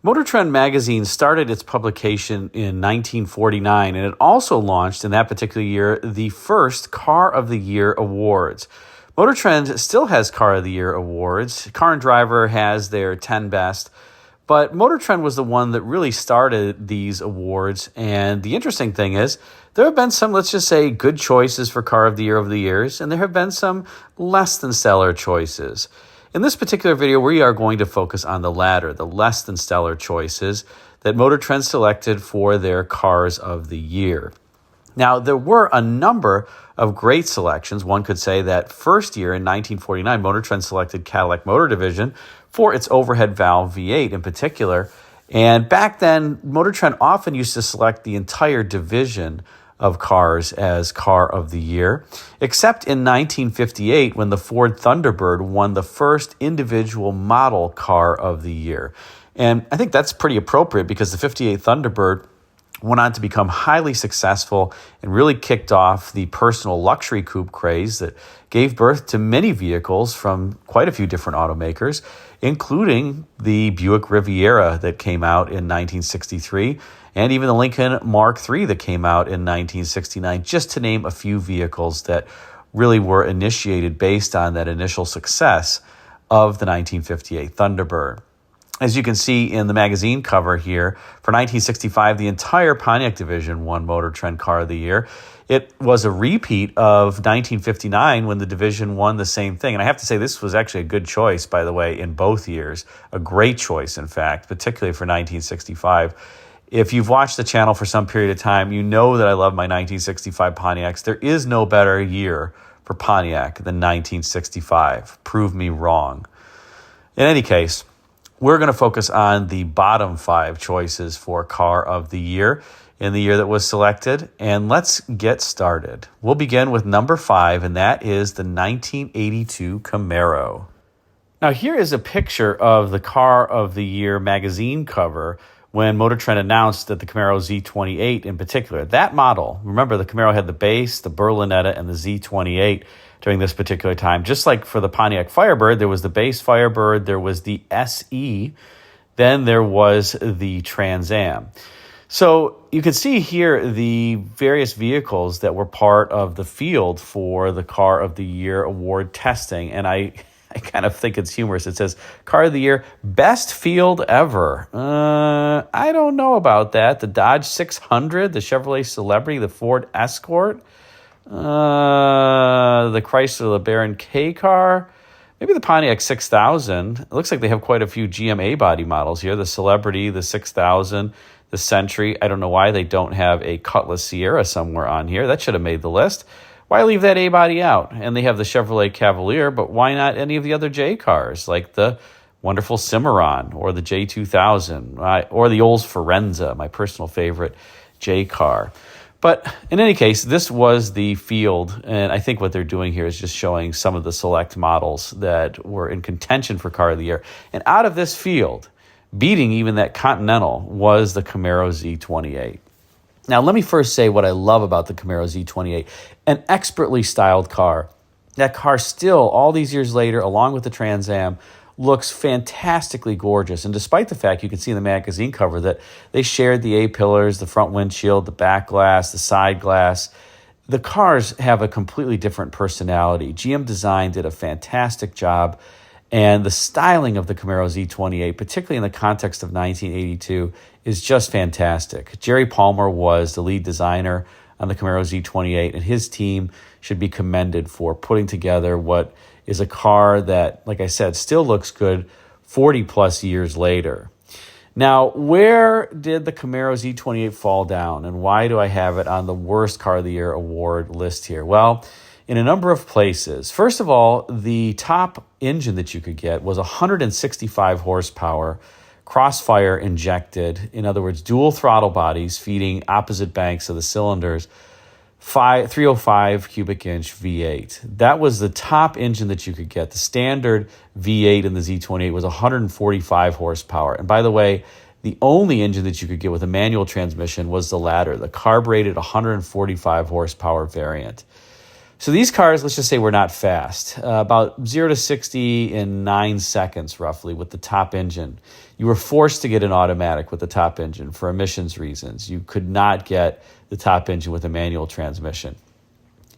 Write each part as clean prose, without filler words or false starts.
Motor Trend magazine started its publication in 1949, and it also launched in that particular year the first Car of the Year awards. Motor Trend still has Car of the Year awards. Car and Driver has their 10 best, but Motor Trend was the one that really started these awards. And the interesting thing is, there have been some, let's just say, good choices for Car of the Year over the years, and there have been some less than stellar choices. In this particular video, we are going to focus on the latter, the less than stellar choices that Motor Trend selected for their Cars of the Year. Now, there were a number of great selections. One could say that first year in 1949, Motor Trend selected Cadillac Motor Division for its overhead valve V8 in particular. And back then, Motor Trend often used to select the entire division of cars as Car of the Year, except in 1958 when the Ford Thunderbird won the first individual model Car of the Year. And I think that's pretty appropriate because the 58 Thunderbird went on to become highly successful and really kicked off the personal luxury coupe craze that gave birth to many vehicles from quite a few different automakers, including the Buick Riviera that came out in 1963, and even the Lincoln Mark III that came out in 1969, just to name a few vehicles that really were initiated based on that initial success of the 1958 Thunderbird. As you can see in the magazine cover here, for 1965, the entire Pontiac division won Motor Trend Car of the Year. It was a repeat of 1959 when the division won the same thing. And I have to say, this was actually a good choice, by the way, in both years. A great choice, in fact, particularly for 1965. If you've watched the channel for some period of time, you know that I love my 1965 Pontiacs. There is no better year for Pontiac than 1965. Prove me wrong. In any case, we're going to focus on the bottom 5 choices for Car of the Year in the year that was selected. And let's get started. We'll begin with number 5, and that is the 1982 Camaro. Now, here is a picture of the Car of the Year magazine cover when Motor Trend announced that the Camaro Z28 in particular, that model, remember the Camaro had the base, the Berlinetta, and the Z28 during this particular time. Just like for the Pontiac Firebird, there was the base Firebird, there was the SE, then there was the Trans Am. So you can see here the various vehicles that were part of the field for the Car of the Year award testing. And I kind of think it's humorous. It says, Car of the Year, best field ever. I don't know about that. The Dodge 600, the Chevrolet Celebrity, the Ford Escort, the Chrysler LeBaron K car, maybe the Pontiac 6000. It looks like they have quite a few GM A-body models here. The Celebrity, the 6000, the Century. I don't know why they don't have a Cutlass Sierra somewhere on here. That should have made the list. Why leave that A-body out? And they have the Chevrolet Cavalier, but why not any of the other J cars, like the wonderful Cimarron or the J2000 or the Olds Forenza, my personal favorite J car. But in any case, this was the field, and I think what they're doing here is just showing some of the select models that were in contention for Car of the Year. And out of this field, beating even that Continental, was the Camaro Z28. Now, let me first say what I love about the Camaro Z28, an expertly styled car. That car still, all these years later, along with the Trans Am, looks fantastically gorgeous. And despite the fact you can see in the magazine cover that they shared the A-pillars, the front windshield, the back glass, the side glass, the cars have a completely different personality. GM Design did a fantastic job. And the styling of the Camaro Z28, particularly in the context of 1982, is just fantastic. Jerry Palmer was the lead designer on the Camaro Z28, and his team should be commended for putting together what is a car that, like I said, still looks good 40-plus years later. Now, where did the Camaro Z28 fall down, and why do I have it on the worst Car of the Year award list here? Well, in a number of places. First of all, the top engine that you could get was 165 horsepower, crossfire injected, in other words, dual throttle bodies feeding opposite banks of the cylinders, 305 cubic inch V8. That was the top engine that you could get. The standard V8 in the Z28 was 145 horsepower. And by the way, the only engine that you could get with a manual transmission was the latter, the carbureted 145 horsepower variant. So these cars, let's just say, were not fast. About 0 to 60 in 9 seconds, roughly, with the top engine. You were forced to get an automatic with the top engine for emissions reasons. You could not get the top engine with a manual transmission.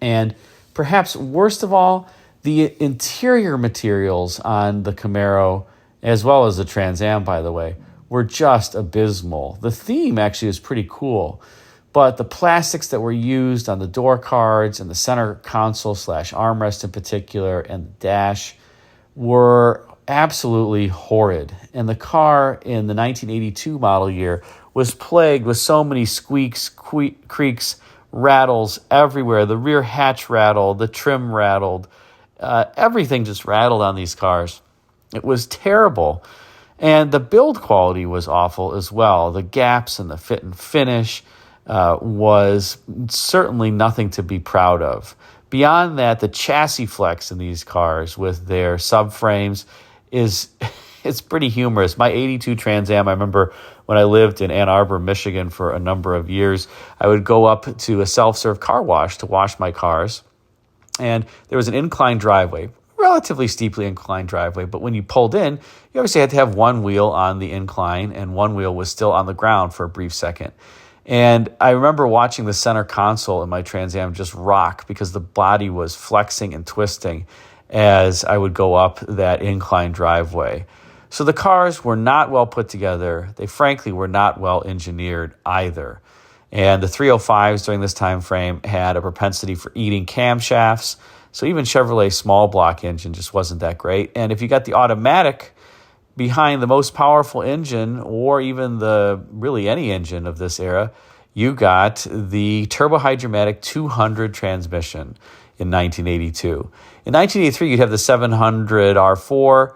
And perhaps worst of all, the interior materials on the Camaro, as well as the Trans Am, by the way, were just abysmal. The theme actually is pretty cool, but the plastics that were used on the door cards and the center console / armrest in particular and the dash were absolutely horrid. And the car in the 1982 model year was plagued with so many squeaks, creaks, rattles everywhere. The rear hatch rattled, the trim rattled, everything just rattled on these cars. It was terrible. And the build quality was awful as well. The gaps in the fit and finish was certainly nothing to be proud of. Beyond that, the chassis flex in these cars with their subframes it's pretty humorous. My 82 Trans Am, I remember when I lived in Ann Arbor, Michigan for a number of years, I would go up to a self-serve car wash to wash my cars. And there was an inclined driveway, relatively steeply inclined driveway, but when you pulled in, you obviously had to have one wheel on the incline and one wheel was still on the ground for a brief second. And I remember watching the center console in my Trans Am just rock because the body was flexing and twisting as I would go up that incline driveway. So the cars were not well put together. They frankly were not well engineered either. And the 305s during this time frame had a propensity for eating camshafts. So even Chevrolet small block engine just wasn't that great. And if you got the automatic behind the most powerful engine, or even really any engine of this era, you got the turbohydromatic 200 transmission in 1982. In 1983, you'd have the 700 R4,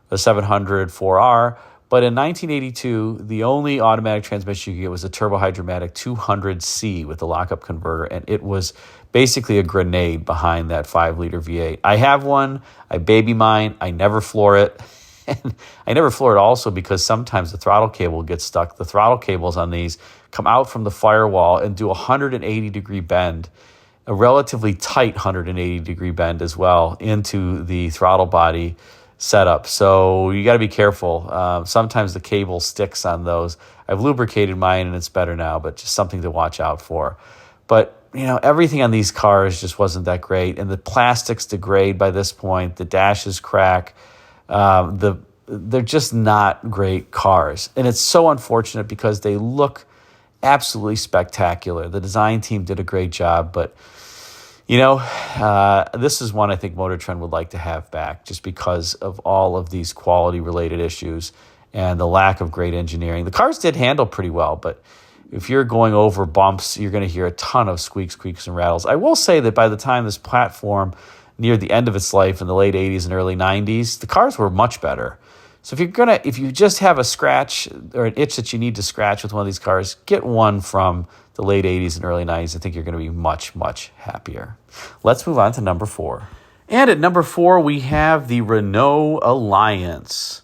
the 700 4R, but in 1982, the only automatic transmission you could get was a turbohydromatic 200C with the lockup converter, and it was basically a grenade behind that 5-liter V8. I have one. I baby mine. I never floor it. And I never floor it also because sometimes the throttle cable gets stuck. The throttle cables on these come out from the firewall and do a 180-degree bend, a relatively tight 180-degree bend as well, into the throttle body setup. So you got to be careful. Sometimes the cable sticks on those. I've lubricated mine and it's better now, but just something to watch out for. But everything on these cars just wasn't that great, and the plastics degrade by this point. The dashes crack. They're just not great cars, and it's so unfortunate because they look absolutely spectacular. The design team did a great job, but this is one I think Motor Trend would like to have back, just because of all of these quality-related issues and the lack of great engineering. The cars did handle pretty well, but if you're going over bumps, you're going to hear a ton of squeaks, creaks, and rattles. I will say that by the time this platform neared the end of its life in the late 80s and early 90s, the cars were much better. So if you just have a scratch or an itch that you need to scratch with one of these cars, get one from the late 80s and early 90s. I think you're going to be much, much happier. Let's move on to number 4. And at number 4, we have the Renault Alliance.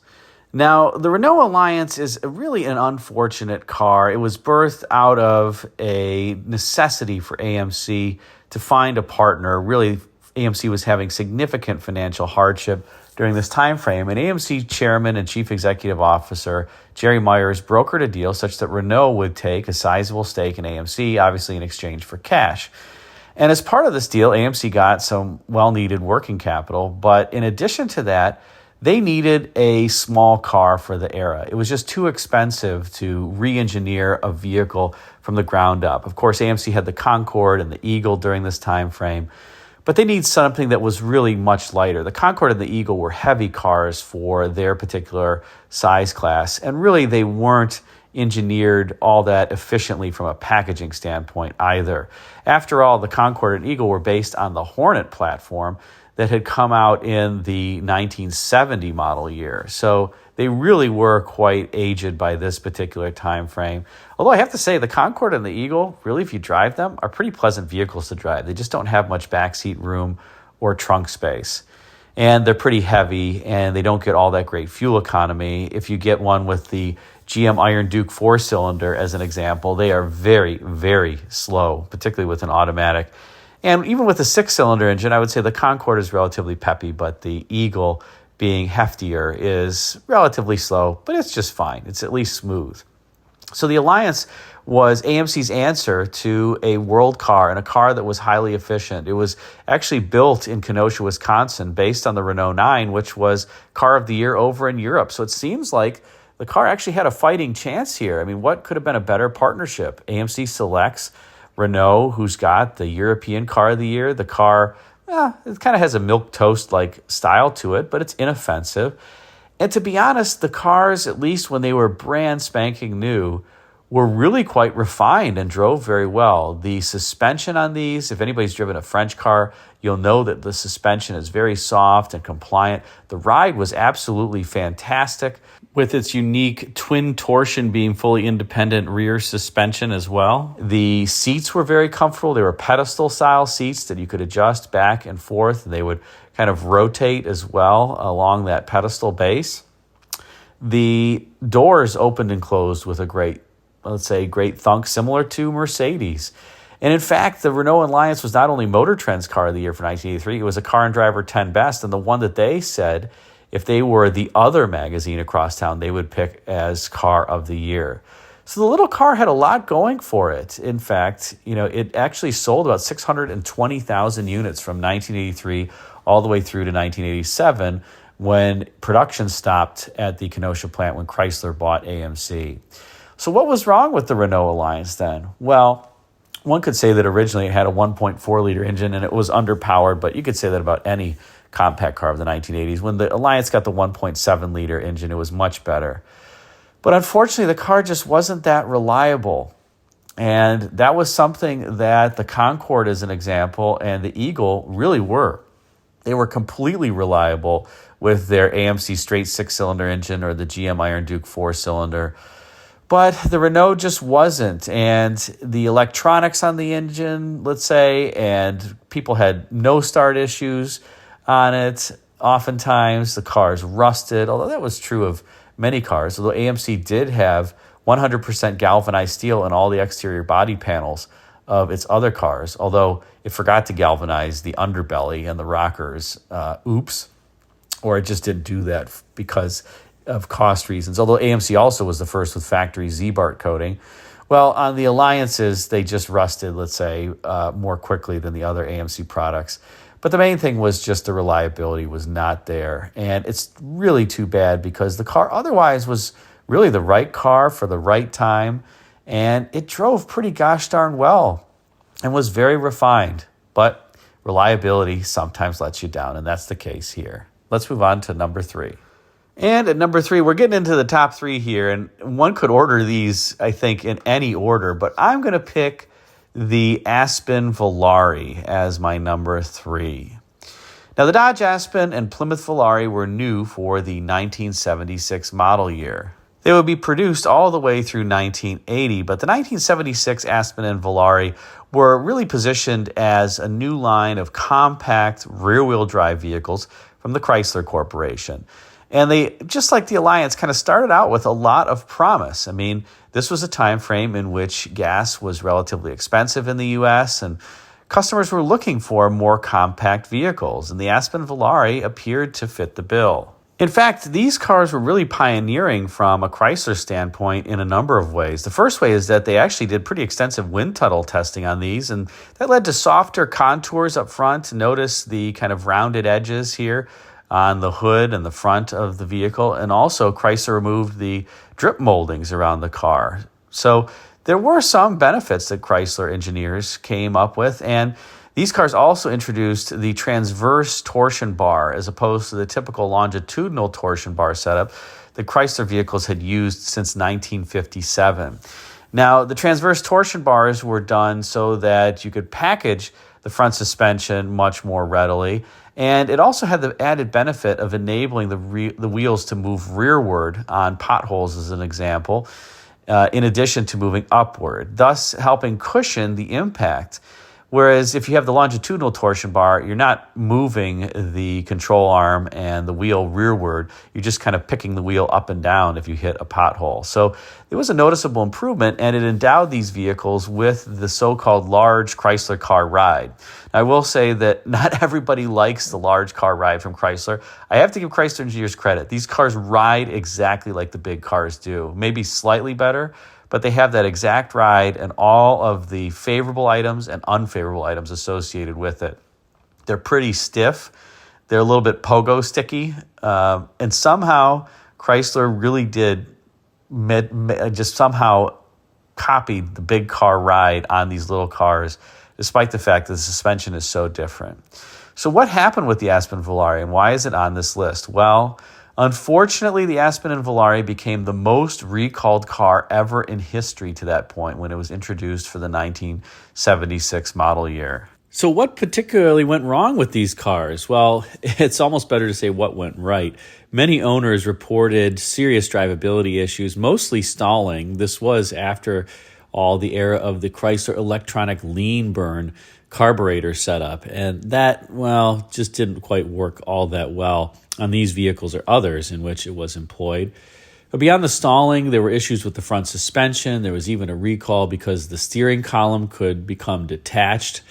Now, the Renault Alliance is really an unfortunate car. It was birthed out of a necessity for AMC to find a partner. Really, AMC was having significant financial hardship during this time frame, and AMC chairman and chief executive officer Jerry Myers brokered a deal such that Renault would take a sizable stake in AMC, obviously in exchange for cash. And as part of this deal, AMC got some well-needed working capital, but in addition to that, they needed a small car for the era. It was just too expensive to re-engineer a vehicle from the ground up. Of course, AMC had the Concorde and the Eagle during this time frame, but they need something that was really much lighter. The Concorde and the Eagle were heavy cars for their particular size class, and really they weren't engineered all that efficiently from a packaging standpoint either. After all, the Concorde and Eagle were based on the Hornet platform that had come out in the 1970 model year. So they really were quite aged by this particular time frame. Although I have to say, the Concorde and the Eagle, really, if you drive them, are pretty pleasant vehicles to drive. They just don't have much backseat room or trunk space. And they're pretty heavy, and they don't get all that great fuel economy. If you get one with the GM Iron Duke 4-cylinder as an example, they are very, very slow, particularly with an automatic. And even with a six-cylinder engine, I would say the Concorde is relatively peppy, but the Eagle, being heftier, is relatively slow, but it's just fine. It's at least smooth. So the Alliance was AMC's answer to a world car and a car that was highly efficient. It was actually built in Kenosha, Wisconsin, based on the Renault 9, which was car of the year over in Europe. So it seems like the car actually had a fighting chance here. I mean, what could have been a better partnership? AMC selects Renault, who's got the European car of the year. The car, it kind of has a milquetoast-like style to it, but it's inoffensive. And to be honest, the cars, at least when they were brand spanking new, were really quite refined and drove very well. The suspension on these, if anybody's driven a French car, you'll know that the suspension is very soft and compliant. The ride was absolutely fantastic, with its unique twin torsion being fully independent rear suspension as well. The seats were very comfortable. They were pedestal style seats that you could adjust back and forth. They would kind of rotate as well along that pedestal base. The doors opened and closed with a great thunk, similar to Mercedes. And in fact, the Renault Alliance was not only Motor Trend's car of the year for 1983, it was a Car and Driver 10 Best, and the one that they said, if they were the other magazine across town, they would pick as car of the year. So the little car had a lot going for it. In fact, it actually sold about 620,000 units from 1983 all the way through to 1987, when production stopped at the Kenosha plant when Chrysler bought AMC. So what was wrong with the Renault Alliance then? Well, one could say that originally it had a 1.4-liter engine and it was underpowered, but you could say that about any compact car of the 1980s. When the Alliance got the 1.7-liter engine, it was much better. But unfortunately, the car just wasn't that reliable. And that was something that the Concorde, as an example, and the Eagle really were. They were completely reliable with their AMC straight six-cylinder engine or the GM Iron Duke four-cylinder. But the Renault just wasn't. And the electronics on the engine, let's say, and people had no start issues on it. Oftentimes, the cars rusted, although that was true of many cars. Although AMC did have 100% galvanized steel in all the exterior body panels of its other cars, although it forgot to galvanize the underbelly and the rockers. Or it just didn't do that because of cost reasons. Although AMC also was the first with factory Z-Bart coating. Well, on the Alliances, they just rusted, let's say, more quickly than the other AMC products. But the main thing was just the reliability was not there. And it's really too bad because the car otherwise was really the right car for the right time. And it drove pretty gosh darn well and was very refined. But reliability sometimes lets you down, and that's the case here. Let's move on to number 3. And at number 3, we're getting into the top 3 here. And one could order these, I think, in any order. But I'm going to pick the Aspen Volare as my number 3. Now, the Dodge Aspen and Plymouth Volare were new for the 1976 model year. They would be produced all the way through 1980, but the 1976 Aspen and Volare were really positioned as a new line of compact rear-wheel drive vehicles from the Chrysler Corporation. And they, just like the Alliance, kind of started out with a lot of promise. I mean, this was a time frame in which gas was relatively expensive in the U.S., and customers were looking for more compact vehicles, and the Aspen Volare appeared to fit the bill. In fact, these cars were really pioneering from a Chrysler standpoint in a number of ways. The first way is that they actually did pretty extensive wind tunnel testing on these, and that led to softer contours up front. Notice the kind of rounded edges here on the hood and the front of the vehicle, and also Chrysler removed the drip moldings around the car. So there were some benefits that Chrysler engineers came up with, and these cars also introduced the transverse torsion bar as opposed to the typical longitudinal torsion bar setup that Chrysler vehicles had used since 1957. Now, the transverse torsion bars were done so that you could package the front suspension much more readily, and it also had the added benefit of enabling the wheels to move rearward on potholes, as an example, in addition to moving upward, thus helping cushion the impact. Whereas if you have the longitudinal torsion bar, you're not moving the control arm and the wheel rearward. You're just kind of picking the wheel up and down if you hit a pothole. So there was a noticeable improvement, and it endowed these vehicles with the so-called large Chrysler car ride. Now, I will say that not everybody likes the large car ride from Chrysler. I have to give Chrysler engineers credit. These cars ride exactly like the big cars do, maybe slightly better, but they have that exact ride and all of the favorable items and unfavorable items associated with it. They're pretty stiff. They're a little bit pogo sticky. And somehow Chrysler really did just somehow copied the big car ride on these little cars, despite the fact that the suspension is so different. So what happened with the Aspen Volare, and why is it on this list? Well, unfortunately, the Aspen and Volare became the most recalled car ever in history to that point when it was introduced for the 1976 model year. So what particularly went wrong with these cars? Well, it's almost better to say what went right. Many owners reported serious drivability issues, mostly stalling. This was after all the era of the Chrysler electronic lean burn carburetor setup. And that, well, just didn't quite work all that well on these vehicles or others in which it was employed. But beyond the stalling, there were issues with the front suspension. There was even a recall because the steering column could become detached.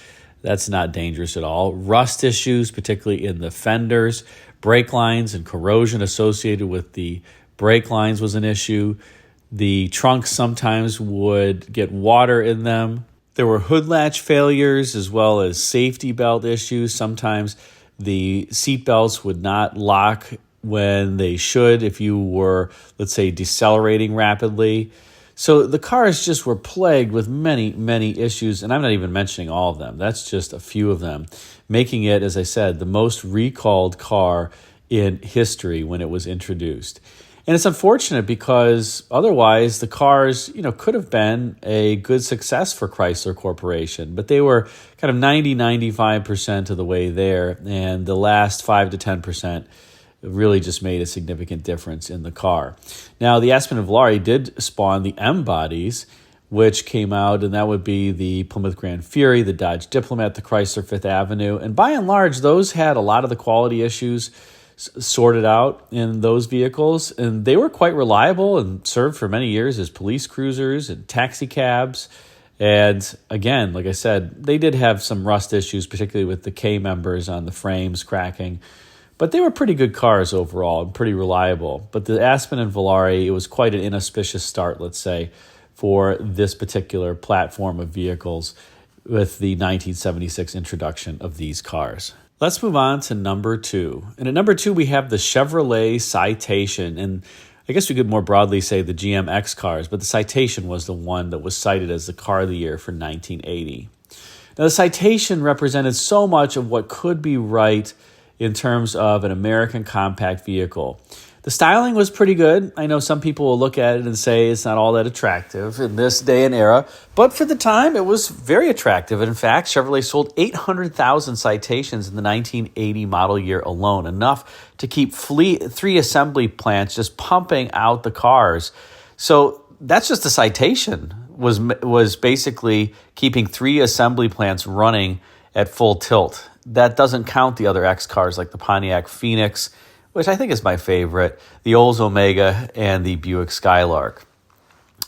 That's not dangerous at all. Rust issues, particularly in the fenders, brake lines, and corrosion associated with the brake lines was an issue. The trunks sometimes would get water in them. There were hood latch failures as well as safety belt issues. Sometimes the seat belts would not lock when they should if you were, let's say, decelerating rapidly. So the cars just were plagued with many, many issues, and I'm not even mentioning all of them. That's just a few of them, making it, as I said, the most recalled car in history when it was introduced. And it's unfortunate because otherwise the cars, could have been a good success for Chrysler Corporation, but they were kind of 95% of the way there, and the last 5 to 10% really just made a significant difference in the car. Now, the Aspen and Volare did spawn the M bodies, which came out, and that would be the Plymouth Grand Fury, the Dodge Diplomat, the Chrysler Fifth Avenue, and by and large, those had a lot of the quality issues sorted out in those vehicles, and they were quite reliable and served for many years as police cruisers and taxi cabs. And again, like I said, they did have some rust issues, particularly with the K members on the frames cracking, but they were pretty good cars overall and pretty reliable. But the Aspen and Volare, it was quite an inauspicious start, let's say, for this particular platform of vehicles with the 1976 introduction of these cars. Let's move on to number 2. And at number 2, we have the Chevrolet Citation. And I guess we could more broadly say the GM X cars, but the Citation was the one that was cited as the car of the year for 1980. Now, the Citation represented so much of what could be right in terms of an American compact vehicle. The styling was pretty good. I know some people will look at it and say it's not all that attractive in this day and era, but for the time, it was very attractive. And in fact, Chevrolet sold 800,000 Citations in the 1980 model year alone, enough to keep 3 assembly plants just pumping out the cars. So that's just the Citation was basically keeping 3 assembly plants running at full tilt. That doesn't count the other X cars like the Pontiac Phoenix, which I think is my favorite, the Olds Omega, and the Buick Skylark.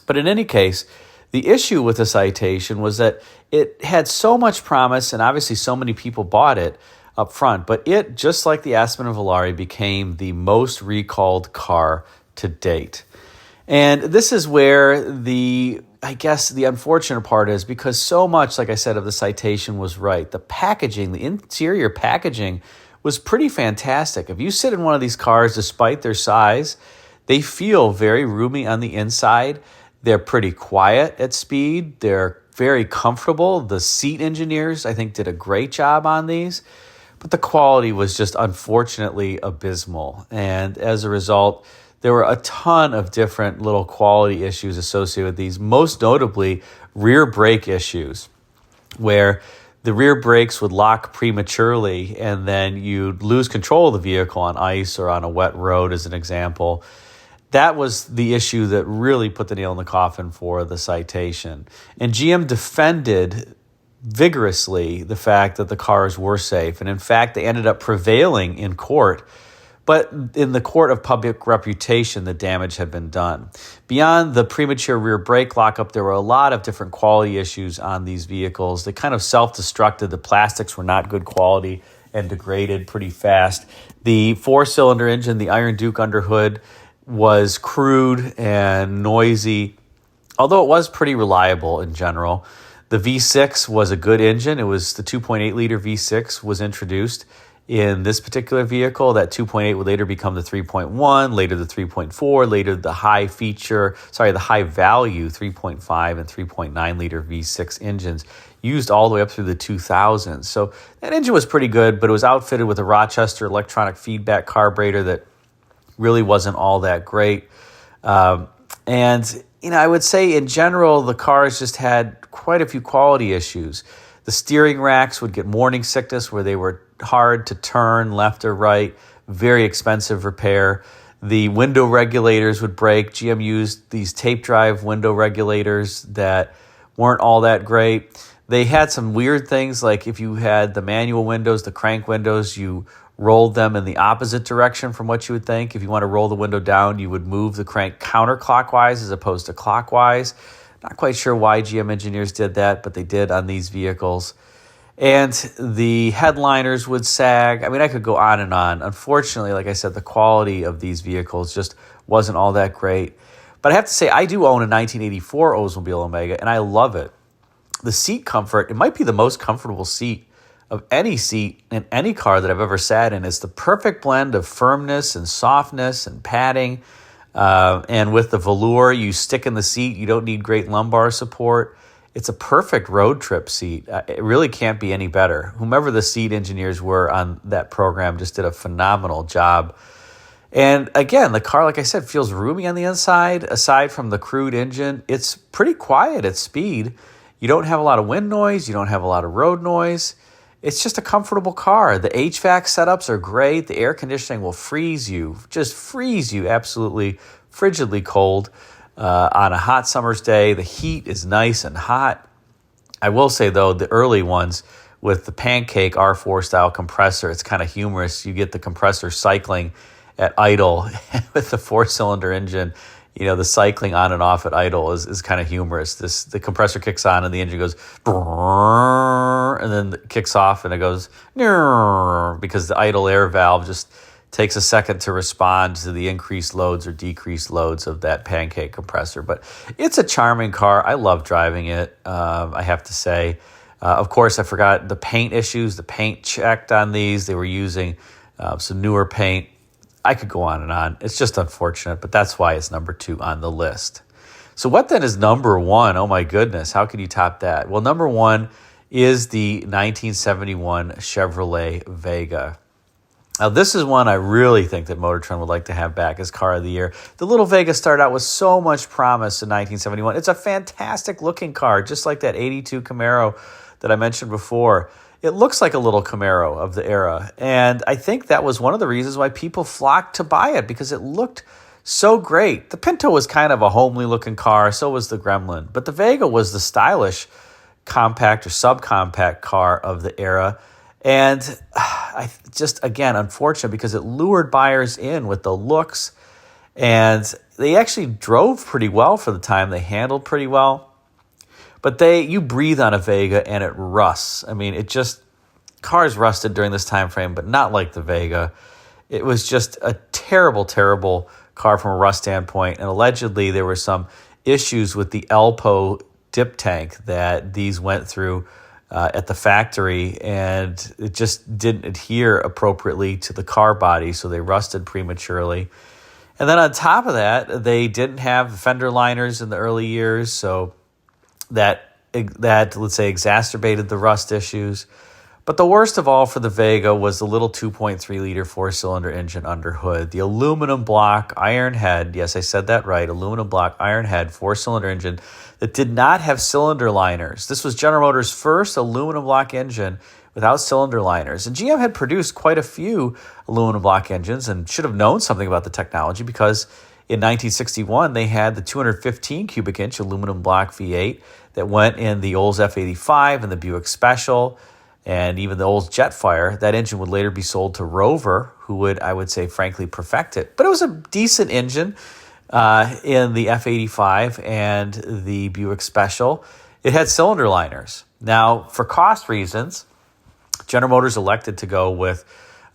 But in any case, the issue with the Citation was that it had so much promise, and obviously so many people bought it up front, but it, just like the Aspen and Volare, became the most recalled car to date. And this is where the unfortunate part is, because so much, like I said, of the Citation was right. The packaging, the interior packaging was pretty fantastic. If you sit in one of these cars, despite their size, they feel very roomy on the inside. They're pretty quiet at speed. They're very comfortable. The seat engineers, I think, did a great job on these. But the quality was just unfortunately abysmal. And as a result, there were a ton of different little quality issues associated with these, most notably rear brake issues, where the rear brakes would lock prematurely and then you'd lose control of the vehicle on ice or on a wet road, as an example. That was the issue that really put the nail in the coffin for the Citation. And GM defended vigorously the fact that the cars were safe. And in fact, they ended up prevailing in court. But in the court of public reputation, the damage had been done. Beyond the premature rear brake lockup, there were a lot of different quality issues on these vehicles. They kind of self-destructed. The plastics were not good quality and degraded pretty fast. The four-cylinder engine, the Iron Duke underhood, was crude and noisy, although it was pretty reliable in general. The V6 was a good engine. It was the 2.8-liter V6 was introduced in this particular vehicle. That 2.8 would later become the 3.1, later the 3.4, later the high value 3.5 and 3.9 liter V6 engines used all the way up through the 2000s. So that engine was pretty good, but it was outfitted with a Rochester electronic feedback carburetor that really wasn't all that great. And I would say in general, the cars just had quite a few quality issues. The steering racks would get morning sickness where they were hard to turn left or right, very expensive repair. The window regulators would break. GM used these tape drive window regulators that weren't all that great. They had some weird things, like if you had the manual windows, the crank windows, you rolled them in the opposite direction from what you would think. If you want to roll the window down, you would move the crank counterclockwise as opposed to clockwise. Not quite sure why GM engineers did that, but they did on these vehicles. And the headliners would sag. I mean, I could go on and on. Unfortunately, like I said, the quality of these vehicles just wasn't all that great. But I have to say, I do own a 1984 Oldsmobile Omega, and I love it. The seat comfort, it might be the most comfortable seat of any seat in any car that I've ever sat in. It's the perfect blend of firmness and softness and padding. And with the velour, you stick in the seat. You don't need great lumbar support. It's a perfect road trip seat. It really can't be any better. Whomever the seat engineers were on that program just did a phenomenal job. And again, the car, like I said, feels roomy on the inside. Aside from the crude engine, it's pretty quiet at speed. You don't have a lot of wind noise. You don't have a lot of road noise. It's just a comfortable car. The HVAC setups are great. The air conditioning will freeze you absolutely frigidly cold. On a hot summer's day, the heat is nice and hot. I will say, though, the early ones with the pancake R4 style compressor, it's kind of humorous. You get the compressor cycling at idle with the four-cylinder engine. The cycling on and off at idle is kind of humorous. The compressor kicks on and the engine goes, and then it kicks off and it goes, because the idle air valve just takes a second to respond to the increased loads or decreased loads of that pancake compressor. But it's a charming car. I love driving it, I have to say. Of course, I forgot the paint issues. The paint checked on these. They were using some newer paint. I could go on and on. It's just unfortunate, but that's why it's number 2 on the list. So what then is number 1? Oh my goodness, how can you top that? Well, number 1 is the 1971 Chevrolet Vega. Now, this is one I really think that Motor Trend would like to have back as car of the year. The little Vega started out with so much promise in 1971. It's a fantastic looking car, just like that 82 Camaro that I mentioned before. It looks like a little Camaro of the era. And I think that was one of the reasons why people flocked to buy it, because it looked so great. The Pinto was kind of a homely looking car, so was the Gremlin. But the Vega was the stylish compact or subcompact car of the era. And I just, again, unfortunate because it lured buyers in with the looks. And they actually drove pretty well for the time. They handled pretty well. But you breathe on a Vega and it rusts. I mean, cars rusted during this time frame, but not like the Vega. It was just a terrible, terrible car from a rust standpoint. And allegedly there were some issues with the ELPO dip tank that these went through at the factory, and it just didn't adhere appropriately to the car body, so they rusted prematurely. And then on top of that, they didn't have fender liners in the early years, so that let's say exacerbated the rust issues. But the worst of all for the Vega was the little 2.3 liter four-cylinder engine under hood. The aluminum block iron head, yes, I said that right, aluminum block iron head four-cylinder engine that did not have cylinder liners. This was General Motors' first aluminum block engine without cylinder liners. And GM had produced quite a few aluminum block engines and should have known something about the technology, because In 1961, they had the 215 cubic inch aluminum block V8 that went in the Olds F85 and the Buick Special, and even the Olds Jetfire. That engine would later be sold to Rover, who would, I would say, frankly, perfect it. But it was a decent engine in the F85 and the Buick Special. It had cylinder liners. Now, for cost reasons, General Motors elected to go with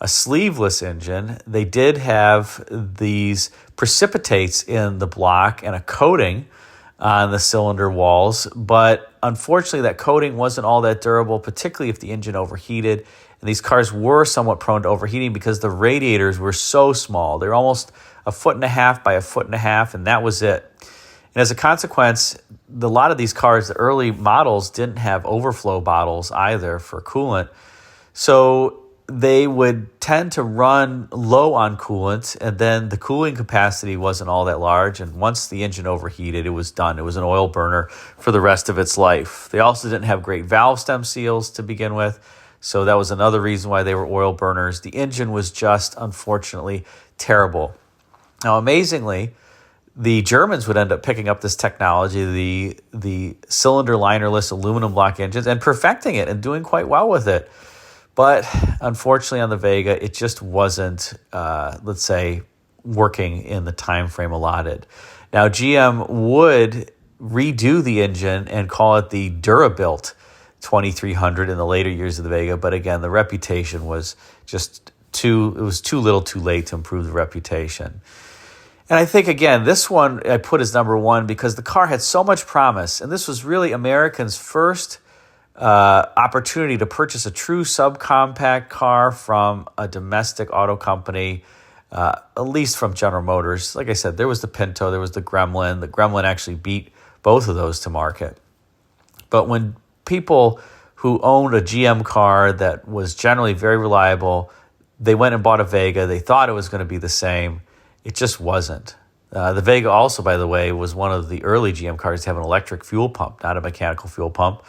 a sleeveless engine. They did have these precipitates in the block and a coating on the cylinder walls, but unfortunately that coating wasn't all that durable, particularly if the engine overheated. And these cars were somewhat prone to overheating because the radiators were so small. They were almost 1.5 feet by 1.5 feet, and that was it. And as a consequence, a lot of these cars, the early models, didn't have overflow bottles either for coolant. So they would tend to run low on coolant, and then the cooling capacity wasn't all that large. And once the engine overheated, it was done. It was an oil burner for the rest of its life. They also didn't have great valve stem seals to begin with, so that was another reason why they were oil burners. The engine was just, unfortunately, terrible. Now, amazingly, the Germans would end up picking up this technology, the cylinder linerless aluminum block engines, and perfecting it and doing quite well with it. But unfortunately on the Vega, it just wasn't, let's say, working in the time frame allotted. Now, GM would redo the engine and call it the Durabuilt 2300 in the later years of the Vega. But again, the reputation was just too little too late to improve the reputation. And I think, again, this one I put as number one because the car had so much promise. And this was really Americans' first opportunity to purchase a true subcompact car from a domestic auto company, at least from General Motors. Like I said, there was the Pinto, there was the Gremlin. The Gremlin actually beat both of those to market. But when people who owned a GM car that was generally very reliable, they went and bought a Vega, they thought it was going to be the same. It just wasn't. The Vega also, by the way, was one of the early GM cars to have an electric fuel pump, not a mechanical fuel pump.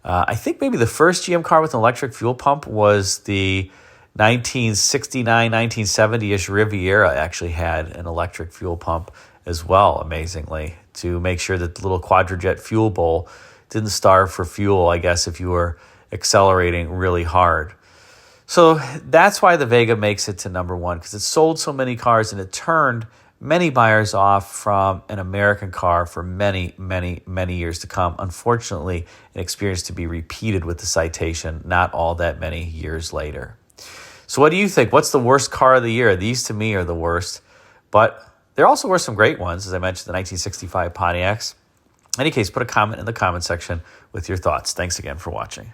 I think maybe the first GM car with an electric fuel pump was the 1969, 1970-ish Riviera actually had an electric fuel pump as well, amazingly, to make sure that the little quadrajet fuel bowl didn't starve for fuel, I guess, if you were accelerating really hard. So that's why the Vega makes it to number one, because it sold so many cars and it turned many buyers off from an American car for many, many, many years to come. Unfortunately, an experience to be repeated with the Citation not all that many years later. So what do you think? What's the worst car of the year? These, to me, are the worst. But there also were some great ones, as I mentioned, the 1965 Pontiacs. In any case, put a comment in the comment section with your thoughts. Thanks again for watching.